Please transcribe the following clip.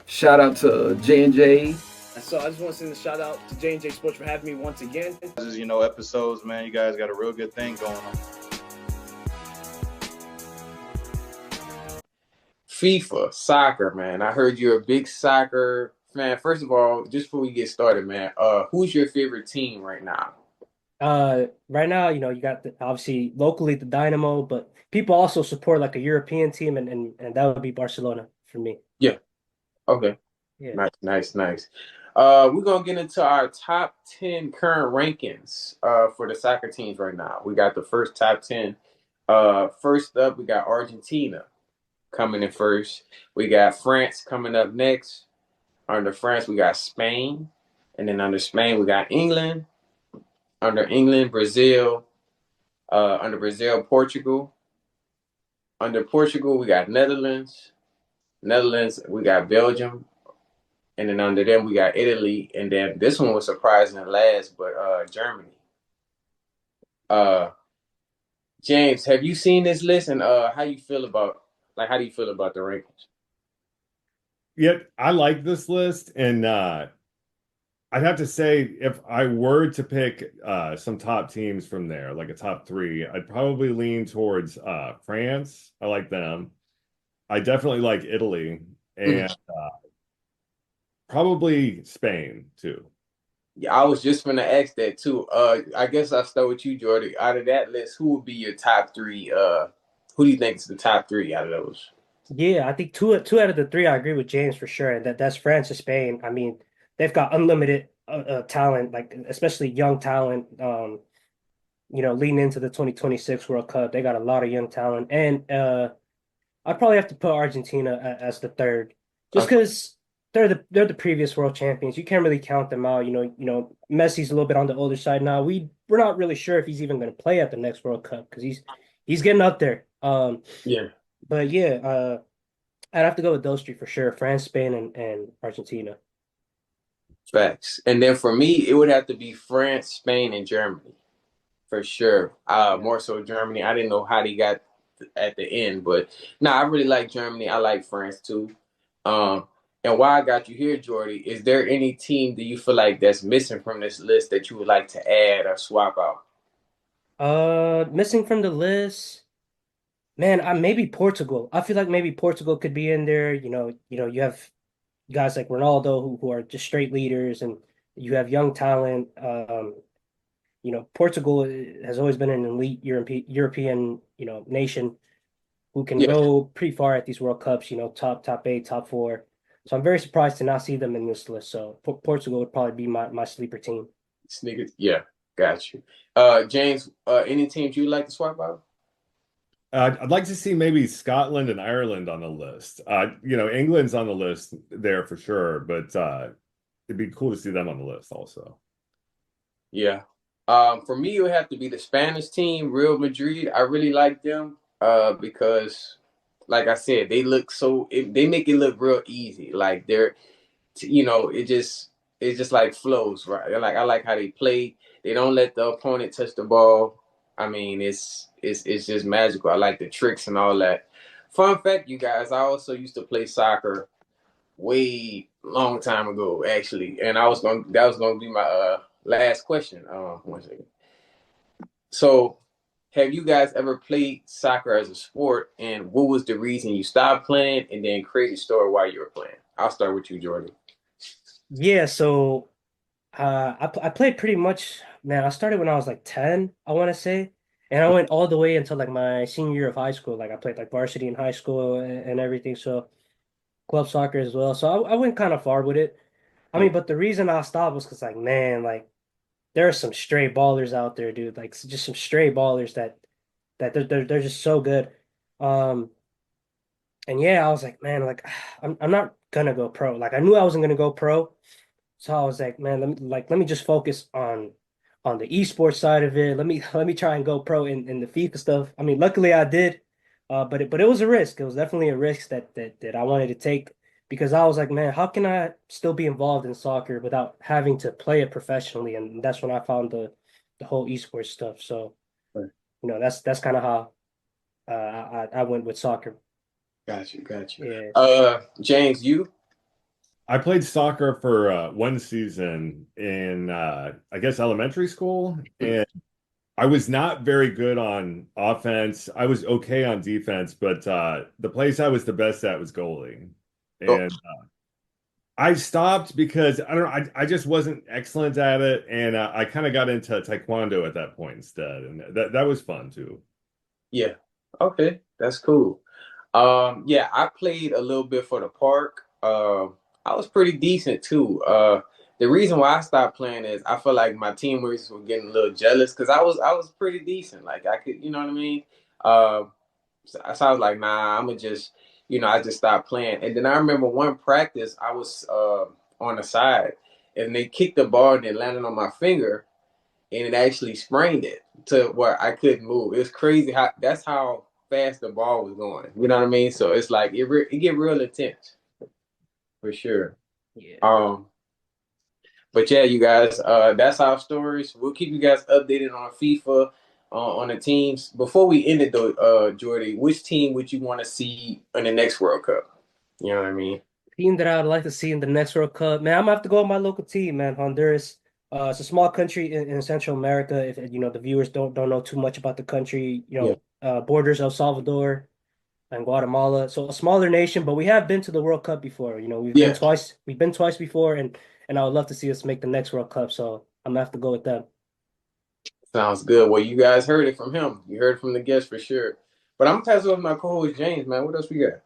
Shout out to J&J. So I just want to send a shout out to J&J Sports for having me once again. Episodes, man. You guys got a real good thing going on. FIFA, soccer, man. I heard you're a big soccer fan. First of all, just before we get started, man, who's your favorite team right now? Right now, you got obviously locally the Dynamo, but people also support like a European team, and that would be Barcelona for me. Yeah. Okay. Yeah. Nice. We're gonna get into our top 10 current rankings for the soccer teams right now. We got the first top 10. First up, we got Argentina coming in first. We got France coming up next. Under France, we got Spain. And then under Spain, we got England. Under England, Brazil. Under Brazil, Portugal. Under Portugal, we got Netherlands. Netherlands, we got Belgium. And then under them, we got Italy. And then this one was surprising last, but Germany. Uh, James, have you seen this list? And how do you feel about the rankings? Yeah, I like this list, and I'd have to say if I were to pick some top teams from there, like a top three, I'd probably lean towards France. I like them. I definitely like Italy, and probably Spain too. Yeah, I was just gonna ask that too. I guess I'll start with you, Jordan. Out of that list, who would be your top three? Who do you think is the top three out of those? Yeah, I think two out of the three I agree with James for sure, and that's France and Spain. I mean, they've got unlimited talent, like especially young talent. Leading into the 2026 World Cup, they got a lot of young talent, and I'd probably have to put Argentina as the third, just Okay. because they're the previous world champions. You can't really count them out. Messi's a little bit on the older side now. We're not really sure if he's even going to play at the next World Cup because he's getting up there. Yeah, But yeah, I'd have to go with those three for sure: France, Spain, and Argentina. facts. And then for me, it would have to be France, Spain, and Germany for sure. Yeah. More so Germany. I didn't know how they got at the end, but no, I really like Germany. I like France too. Um, and why I got you here, Jordy, is there any team that you feel like that's missing from this list that you would like to add or swap out? Missing from the list, man. Maybe Portugal. I feel like maybe Portugal could be in there. You have guys like Ronaldo who are just straight leaders, and you have young talent. Portugal has always been an elite European, nation who can Yeah, go pretty far at these World Cups, top eight, top four. So I'm very surprised to not see them in this list. So Portugal would probably be my sleeper team. sneakers. Yeah, got you. James, any teams you'd like to swap out? I'd like to see maybe Scotland and Ireland on the list. England's on the list there for sure, but it'd be cool to see them on the list also. Yeah. For me, it would have to be the Spanish team, Real Madrid. I really like them because, like I said, they make it look real easy. Like it just like flows, right? Like I like how they play. They don't let the opponent touch the ball. I mean, it's just magical. I like the tricks and all that. Fun fact, you guys, I also used to play soccer way long time ago, actually, and that was gonna be my last question. One second. So, have you guys ever played soccer as a sport, and what was the reason you stopped playing, and then create a story while you were playing? I'll start with you, Jordan. Yeah, so I played pretty much, man. I started when I was like 10, I want to say, and I went all the way until like my senior year of high school. Like I played like varsity in high school and everything. So club soccer as well. So I went kind of far with it. I mean, but the reason I stopped was because like, man, like there are some stray ballers out there, dude. Like just some stray ballers that they're just so good. Um, and yeah, I was like, man, like I'm not gonna go pro. Like I knew I wasn't gonna go pro, so I was like, man, let me just focus on the esports side of it. Let me try and go pro in the FIFA stuff. I mean, luckily I did, but it was a risk. It was definitely a risk that I wanted to take because I was like, man, how can I still be involved in soccer without having to play it professionally? And that's when I found the whole esports stuff. So, that's kind of how I went with soccer. Got you. Yeah. James, you? I played soccer for one season in I guess elementary school, and I was not very good on offense. I was okay on defense, but the place I was the best at was goalie. Oh, And I stopped because I don't know, I just wasn't excellent at it, and I kind of got into taekwondo at that point instead, and that was fun too. yeah. Okay, that's cool. Yeah, I played a little bit for the park. I was pretty decent too. The reason why I stopped playing is I feel like my teammates were getting a little jealous because I was pretty decent. Like I could, you know what I mean? So I was like, nah, I'm gonna just, I just stopped playing. And then I remember one practice, I was on the side, and they kicked the ball and it landed on my finger, and it actually sprained it to where I couldn't move. It's crazy how that's how fast the ball was going. You know what I mean? So it's like it get real intense for sure. Yeah. Um, but yeah, you guys, that's our stories. We'll keep you guys updated on FIFA, on the teams. Before we end it though, Jordy, which team would you want to see in the next World Cup? You know what I mean? Team that I would like to see in the next World Cup, man, I'm gonna have to go with my local team, man. Honduras. It's a small country in Central America. If the viewers don't know too much about the country, Yeah. borders El Salvador and Guatemala. So a smaller nation, but we have been to the World Cup before. We've been Yeah. twice. We've been twice before, and I would love to see us make the next World Cup. So I'm gonna have to go with them. Sounds good. Well, you guys heard it from him. You heard it from the guest for sure. But I'm gonna pass it over to my co-host James, man. What else we got?